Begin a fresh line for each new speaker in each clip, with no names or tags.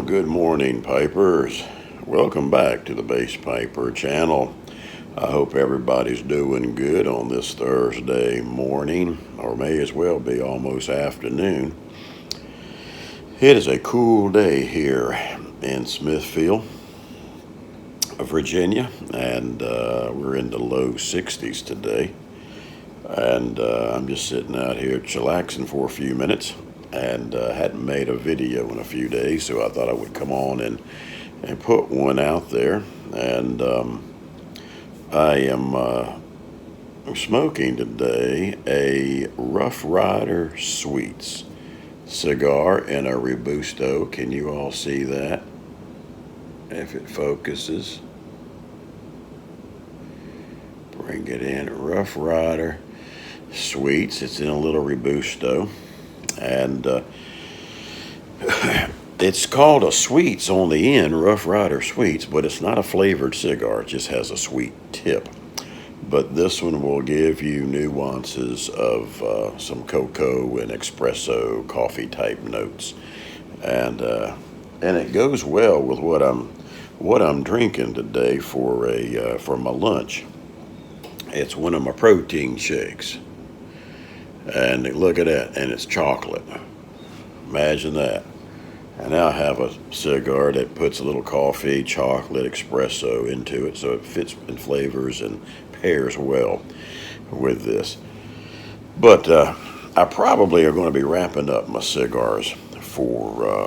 Good morning, Pipers. Welcome back to the Bass Piper channel. I hope everybody's doing good on this Thursday morning, or may as well be almost afternoon. It is a cool day here in Smithfield, Virginia, and we're in the low 60s today. And I'm just sitting out here chillaxing for a few minutes, and hadn't made a video in a few days, so I thought I would come on and put one out there. And I am smoking today a Rough Rider Sweets cigar in a Robusto. Can you all see that? If it focuses. Bring it in. Rough Rider Sweets. It's in a little Robusto. And it's called a Sweets on the end, Rough Rider Sweets, but it's not a flavored cigar. It just has a sweet tip. But this one will give you nuances of some cocoa and espresso coffee type notes, and it goes well with what I'm drinking today for my lunch. It's one of my protein shakes, and look at that, and it's chocolate. Imagine that. And I have a cigar that puts a little coffee, chocolate, espresso into it, so it fits in flavors and pairs well with this. But I probably are going to be wrapping up my cigars for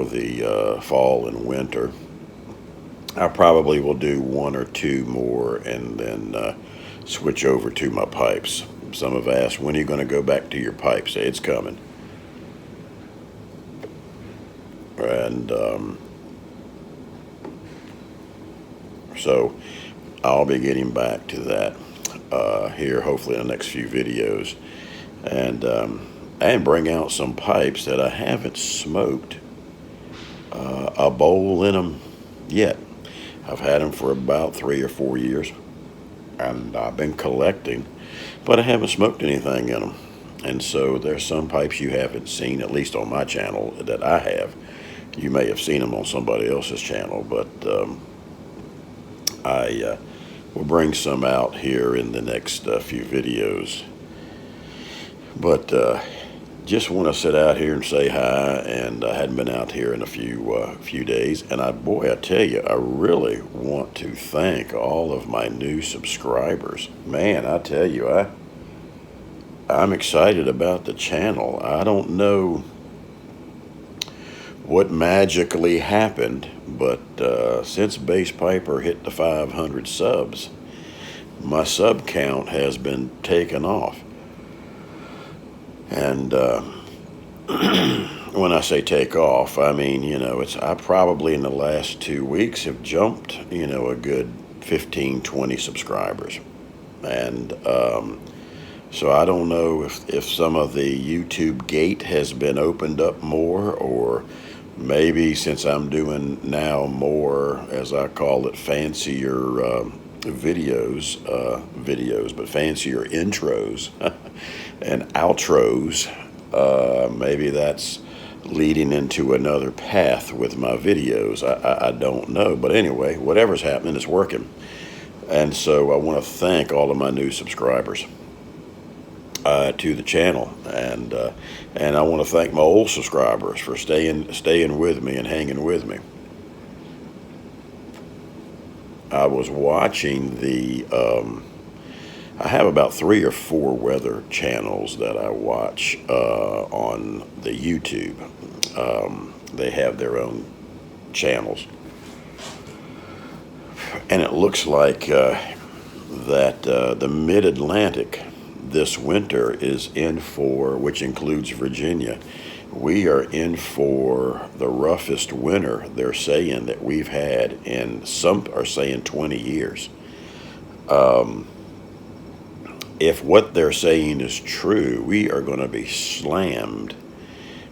the fall and winter. I probably will do one or two more and then switch over to my pipes. Some have asked, when are you going to go back to your pipes? It's coming. And so I'll be getting back to that here hopefully in the next few videos, and bring out some pipes that I haven't smoked a bowl in them yet. I've had them for about 3 or 4 years, and I've been collecting, but I haven't smoked anything in them. And so there's some pipes you haven't seen, at least on my channel, that I have. You may have seen them on somebody else's channel, but I will bring some out here in the next few videos. But just want to sit out here and say hi, and I hadn't been out here in a few days. And I tell you, I really want to thank all of my new subscribers. Man, I tell you, I'm excited about the channel. I don't know what magically happened, but since Bass Piper hit the 500 subs, my sub count has been taken off. And when I say take off, I mean, I probably in the last 2 weeks have jumped, a good 15, 20 subscribers. And so I don't know if some of the YouTube gate has been opened up more, or maybe since I'm doing now more, as I call it, fancier videos, but fancier intros and outros, maybe that's leading into another path with my videos. I don't know. But anyway, whatever's happening is working. And so I want to thank all of my new subscribers to the channel, and I want to thank my old subscribers for staying with me and hanging with me. I was watching I have about 3 or 4 weather channels that I watch on the YouTube. They have their own channels, and it looks like that the Mid-Atlantic this winter is in for, which includes Virginia, we are in for the roughest winter they're saying that we've had in, some are saying, 20 years. If what they're saying is true, we are going to be slammed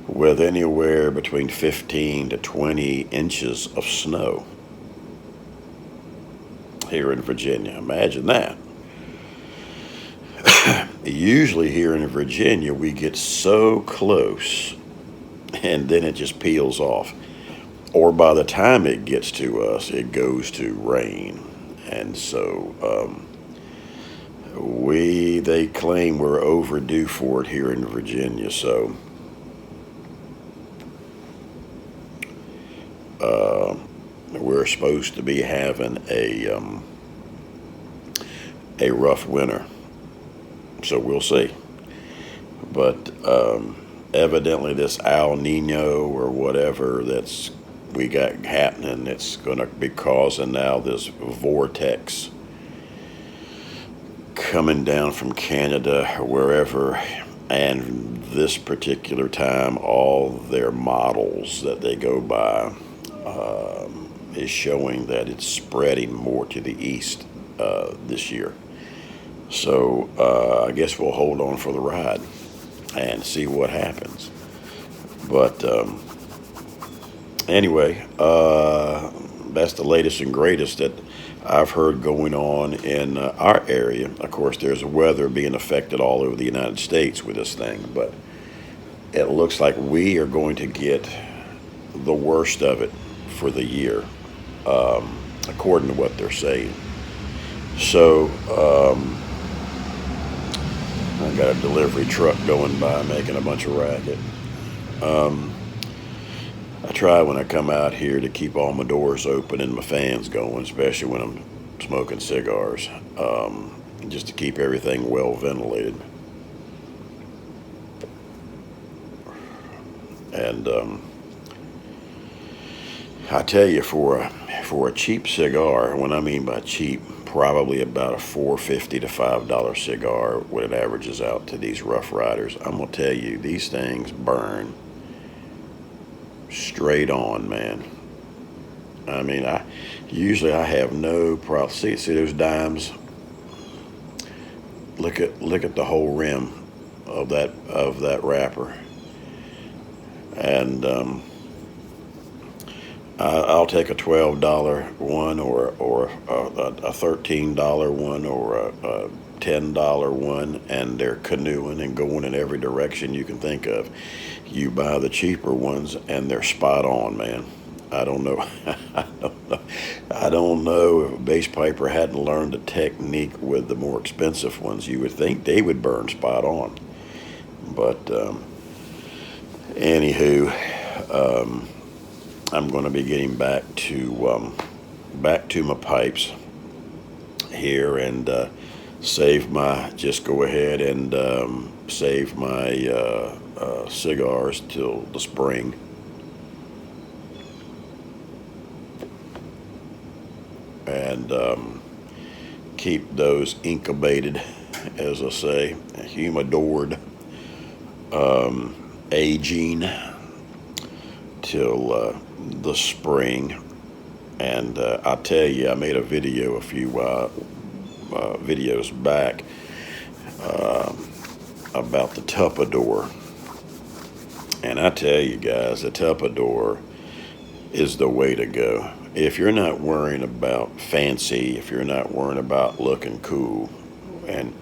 with anywhere between 15 to 20 inches of snow here in Virginia. Imagine that. Usually here in Virginia, we get so close, and then it just peels off. or by the time it gets to us, it goes to rain. And so they claim we're overdue for it here in Virginia. So uh, we're supposed to be having a rough winter. So we'll see. But evidently, this El Nino or whatever that's we got happening, it's going to be causing now this vortex coming down from Canada or wherever. And this particular time, all their models that they go by is showing that it's spreading more to the east this year. So I guess we'll hold on for the ride and see what happens. But anyway, that's the latest and greatest that I've heard going on in our area. Of course, there's weather being affected all over the United States with this thing, but it looks like we are going to get the worst of it for the year, according to what they're saying. So I got a delivery truck going by making a bunch of racket. I try when I come out here to keep all my doors open and my fans going, especially when I'm smoking cigars, just to keep everything well ventilated. And I tell you, for a cheap cigar, what I mean by cheap, probably about a $4.50 to $5 cigar when it averages out to these Rough Riders. I'm gonna tell you, these things burn straight on, man. I mean, I usually I have no problem. See those dimes. Look at the whole rim of that wrapper, and I'll take a $12 one or a $13 one or a $10 one, and they're canoeing and going in every direction you can think of. You buy the cheaper ones, and they're spot on, man. I don't know. I don't know if a bass piper hadn't learned the technique with the more expensive ones. You would think they would burn spot on. But anywho, I'm going to be getting back to my pipes here and just go ahead and save my cigars till the spring. And keep those incubated, as I say, humidored, aging till the spring. And I tell you, I made a video a few videos back about the Tupperdour. And I tell you guys, the Tupperdour is the way to go. If you're not worrying about fancy, if you're not worrying about looking cool and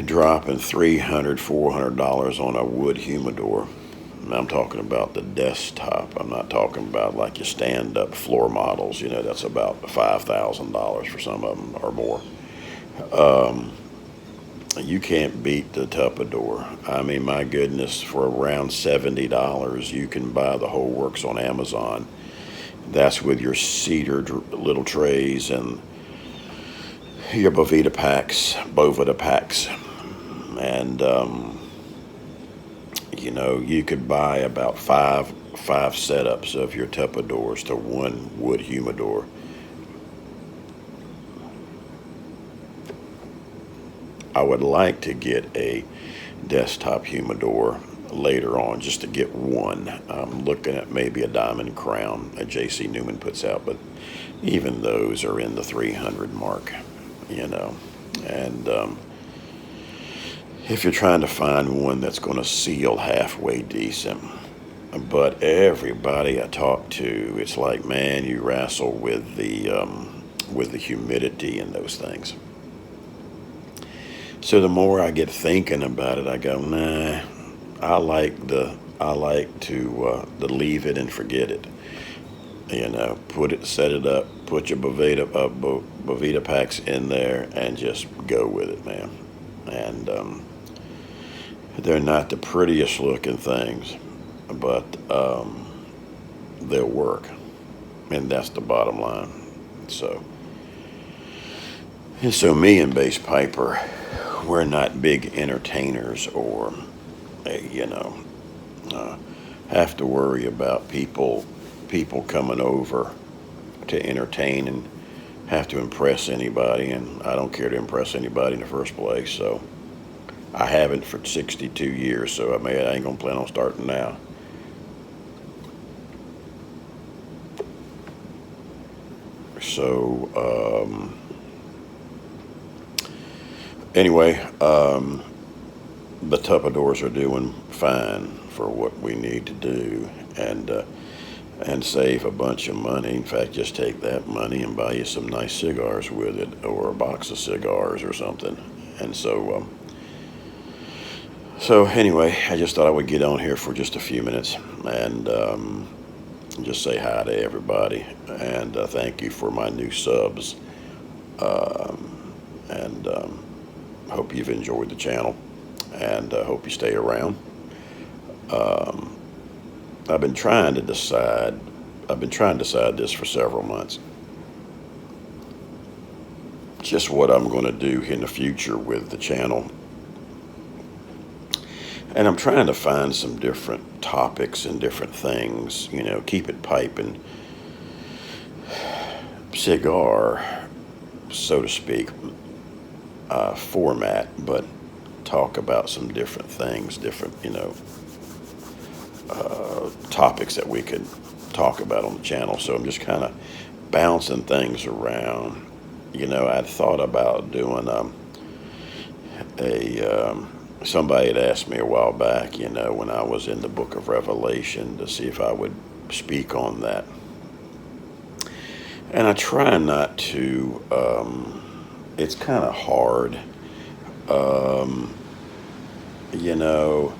dropping $300, $400 on a wood humidor, and I'm talking about the desktop. I'm not talking about like your stand-up floor models. You know, that's about $5,000 for some of them or more. You can't beat the Tupperdour. I mean, my goodness, for around $70, you can buy the whole works on Amazon. That's with your cedar little trays and your Boveda packs. And, you know, you could buy about five setups of your Tupperdours to one wood humidor. I would like to get a desktop humidor later on just to get one. I'm looking at maybe a Diamond Crown that J.C. Newman puts out, but even those are in the 300 mark, you know. And if you're trying to find one that's going to seal halfway decent, but everybody I talk to, it's like, man, you wrestle with the humidity in those things. So the more I get thinking about it, I go, nah, I like the I like to leave it and forget it. Set it up, put your Bovita packs in there, and just go with it, man. And they're not the prettiest looking things, but they'll work, and that's the bottom line. So, and so me and Bass Piper, we're not big entertainers or, uh, you know, uh, have to worry about people coming over to entertain and have to impress anybody, and I don't care to impress anybody in the first place. So I haven't for 62 years, so I ain't gonna plan on starting now. So anyway, the Tupperdoors are doing fine for what we need to do, and save a bunch of money. In fact, just take that money and buy you some nice cigars with it, or a box of cigars or something. And so anyway, I just thought I would get on here for just a few minutes and just say hi to everybody, and thank you for my new subs. And hope you've enjoyed the channel, and hope you stay around. Um, I've been trying to decide. I've been trying to decide this for several months. Just what I'm going to do in the future with the channel, and I'm trying to find some different topics and different things. Keep it piping, cigar, so to speak, format, but talk about some different things, different topics that we could talk about on the channel. So I'm just kind of bouncing things around. I'd thought about doing somebody had asked me a while back, when I was in the book of Revelation, to see if I would speak on that. And I try not to, it's kind of hard. Um, you know,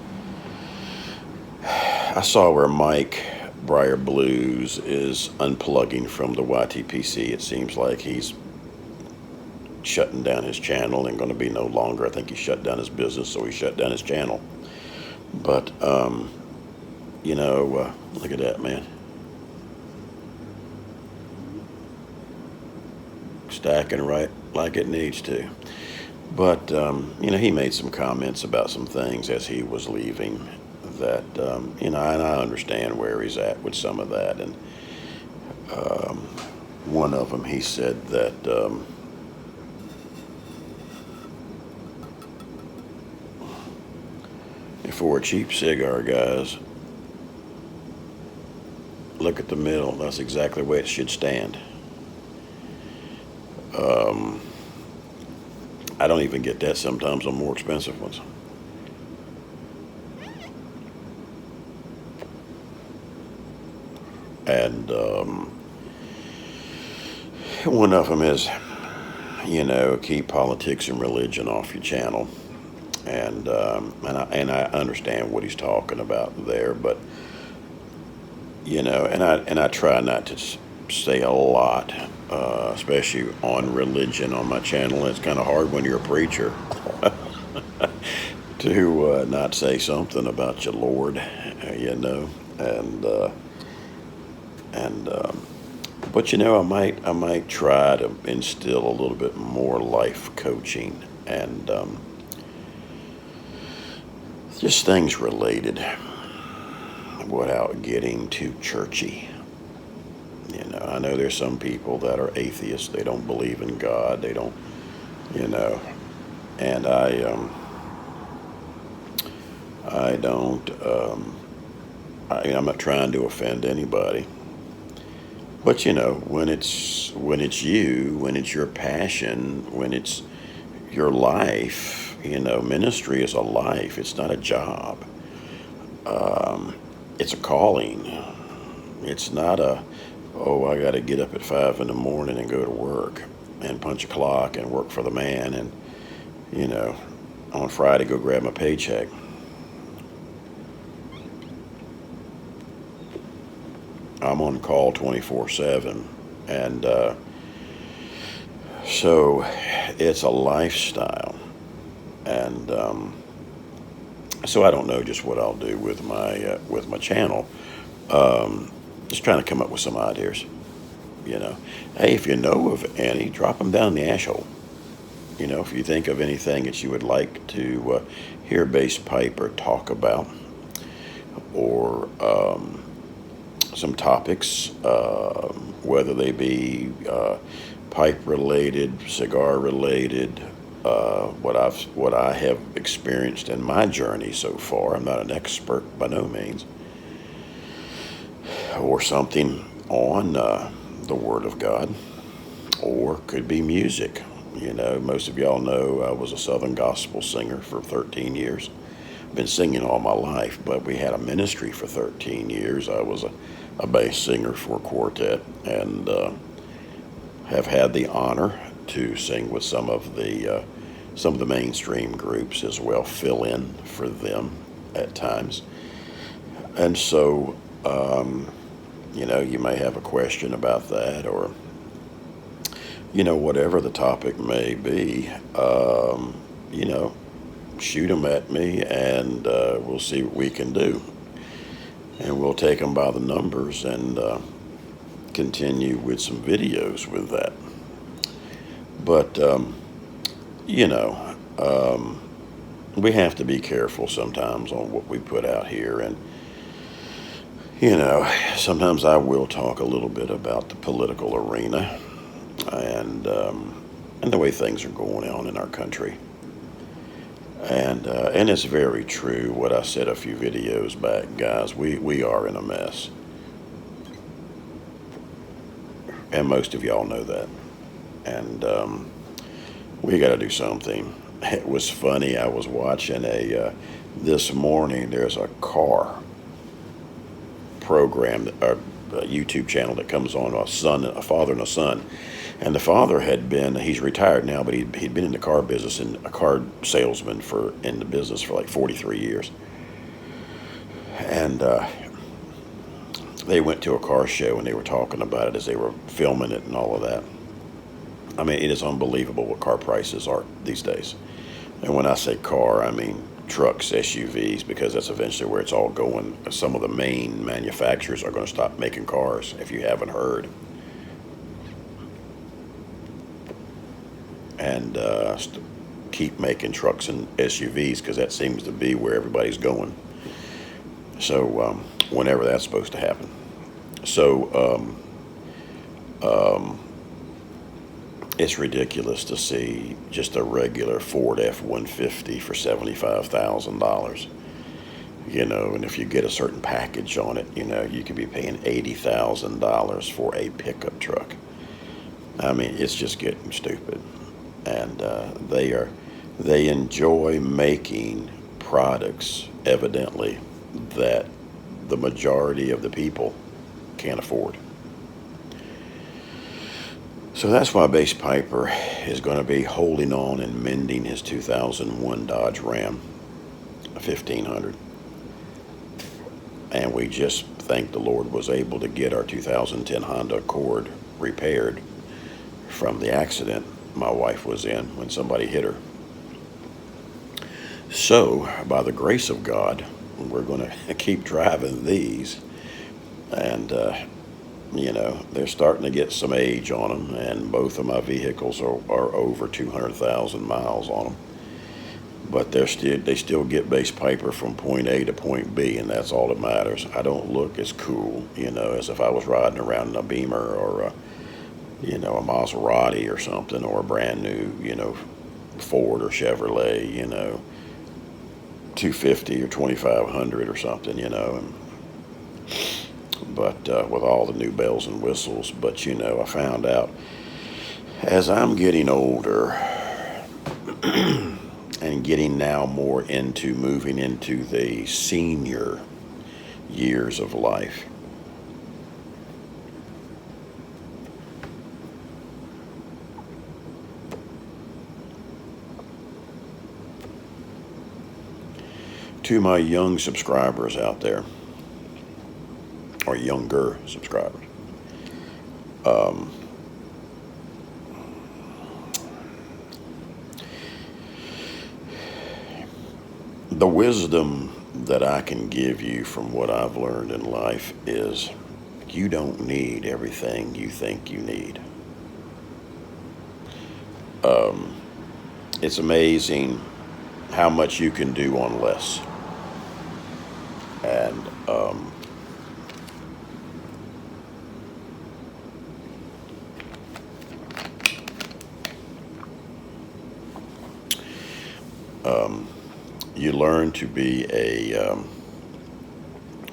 I saw where Mike Briar Blues is unplugging from the YTPC. It seems like he's shutting down his channel and going to be no longer. I think he shut down his business, so he shut down his channel. But, look at that, man. Stacking right like it needs to. But, he made some comments about some things as he was leaving that, and I understand where he's at with some of that. And um, one of them, he said that for a cheap cigar, guys, look at the middle. That's exactly the way it should stand. I don't even get that sometimes on more expensive ones. And one of them is, keep politics and religion off your channel. And I understand what he's talking about there, but and I try not to say a lot, especially on religion on my channel. It's kind of hard when you're a preacher to not say something about your Lord, and and but I might try to instill a little bit more life coaching and just things related without getting too churchy. I know there's some people that are atheists. They don't believe in God. They don't, and I don't, I'm not trying to offend anybody. But when it's you, when it's your passion, when it's your life, ministry is a life. It's not a job. It's a calling. It's not I got to get up at 5 in the morning and go to work and punch a clock and work for the man, and on Friday go grab my paycheck. I'm on call 24/7, and so it's a lifestyle, and so I don't know just what I'll do with my channel. Just trying to come up with some ideas. You know, hey, if you know of any, drop them down in the ash hole. You know, if you think of anything that you would like to hear Bass Piper talk about, or some topics, whether they be pipe related, cigar related, what I have experienced in my journey so far. I'm not an expert by no means, or something on the Word of God, or could be music. You know, most of y'all know I was a Southern gospel singer for 13 years. Been singing all my life, but we had a ministry for 13 years. I was a bass singer for a quartet, and have had the honor to sing with some of the mainstream groups as well, fill in for them at times. And so, you know, you may have a question about that, or you know, whatever the topic may be. You know, shoot them at me, and we'll see what we can do. And we'll take them by the numbers, and continue with some videos with that. But, you know, we have to be careful sometimes on what we put out here. And, you know, sometimes I will talk a little bit about the political arena, and the way things are going on in our country. And it's very true what I said a few videos back, guys. We are in a mess, and most of y'all know that. And we got to do something. It was funny. I was watching this morning. There's a car program, a YouTube channel that comes on, a father and a son. And the father he's retired now, but he'd been in the car business, and a car salesman in the business for like 43 years. And they went to a car show, and they were talking about it as they were filming it and all of that. I mean, it is unbelievable what car prices are these days. And when I say car, I mean trucks, SUVs, because that's eventually where it's all going. Some of the main manufacturers are going to stop making cars, if you haven't heard. And keep making trucks and SUVs, because that seems to be where everybody's going. So whenever that's supposed to happen. So it's ridiculous to see just a regular Ford F-150 for $75,000. You know, and if you get a certain package on it, you know, you could be paying $80,000 for a pickup truck. I mean, it's just getting stupid. And they enjoy making products, evidently, that the majority of the people can't afford. So that's why Bass Piper is going to be holding on and mending his 2001 Dodge Ram 1500. And we just thank the Lord was able to get our 2010 Honda Accord repaired from the accident my wife was in when somebody hit her. So, by the grace of God, we're going to keep driving these. And, you know, they're starting to get some age on them, and both of my vehicles are over 200,000 miles on them. But they still get Bass Piper from point A to point B, and that's all that matters. I don't look as cool, you know, as if I was riding around in a Beamer or you know, a Maserati or something, or a brand new, you know, Ford or Chevrolet, you know, 250 or 2500 or something, you know. But with all the new bells and whistles. But, you know, I found out as I'm getting older and getting now more into moving into the senior years of life, to my young subscribers out there, or younger subscribers. Um, the wisdom that I can give you from what I've learned in life is you don't need everything you think you need. Um, it's amazing how much you can do on less. And um, you learn to be a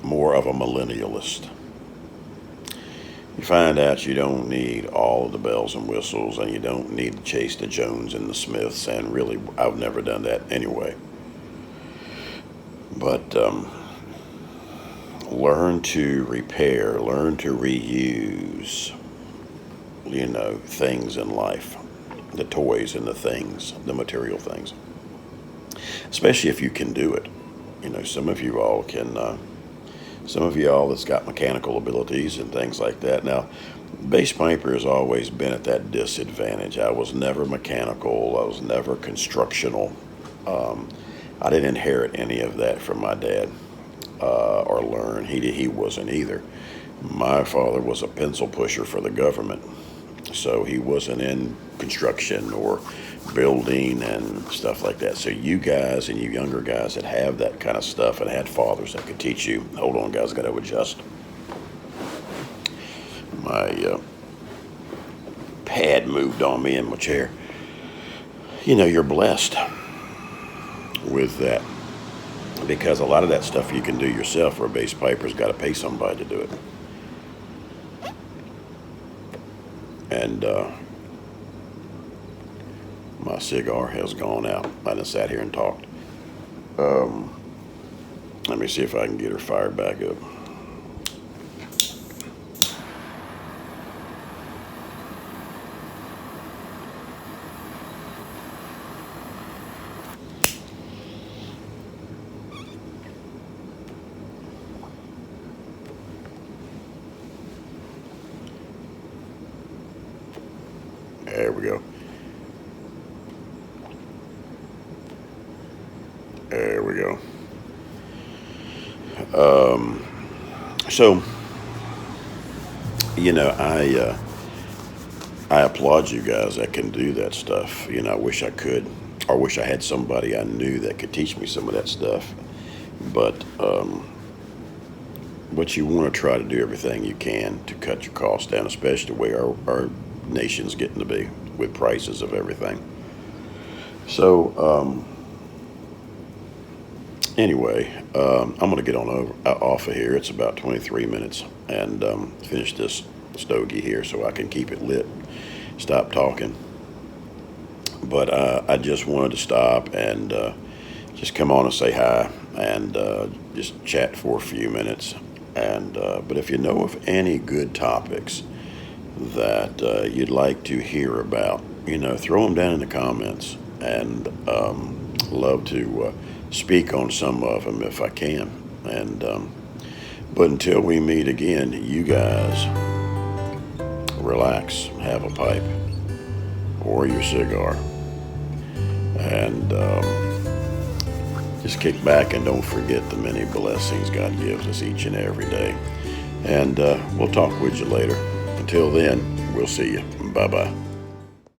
more of a millennialist. You find out you don't need all of the bells and whistles, and you don't need to chase the Jones and the Smiths. And really, I've never done that anyway. But learn to repair, learn to reuse, things in life, the toys and the things, the material things, especially if you can do it. Some of you all can, some of you all that's got mechanical abilities and things like that. Now, Base Piper has always been at that disadvantage. I was never mechanical, I was never constructional. Um, I didn't inherit any of that from my dad or learn. He wasn't either. My father was a pencil pusher for the government, so he wasn't in construction or building and stuff like that. So you guys and you younger guys that have that kind of stuff and had fathers that could teach you, hold on guys, got to adjust. My pad moved on me in my chair. You're blessed with that because a lot of that stuff you can do yourself, where Base Piper's got to pay somebody to do it. And my cigar has gone out. I just sat here and talked. Um, Let me see if I can get her fired back up. There we go. There we go. Um, so, I applaud you guys that can do that stuff. I wish I could, or wish I had somebody I knew that could teach me some of that stuff. But you want to try to do everything you can to cut your costs down, especially the way our nation's getting to be with prices of everything. So, anyway, I'm going to get on off of here. It's about 23 minutes, and finish this stogie here so I can keep it lit. Stop talking. But I just wanted to stop and just come on and say hi and just chat for a few minutes. And but if you know of any good topics that you'd like to hear about, throw them down in the comments, and love to speak on some of them if I can. And but until we meet again, you guys relax, have a pipe or your cigar, and just kick back and don't forget the many blessings God gives us each and every day. And we'll talk with you later. Until then, we'll see you. Bye-bye.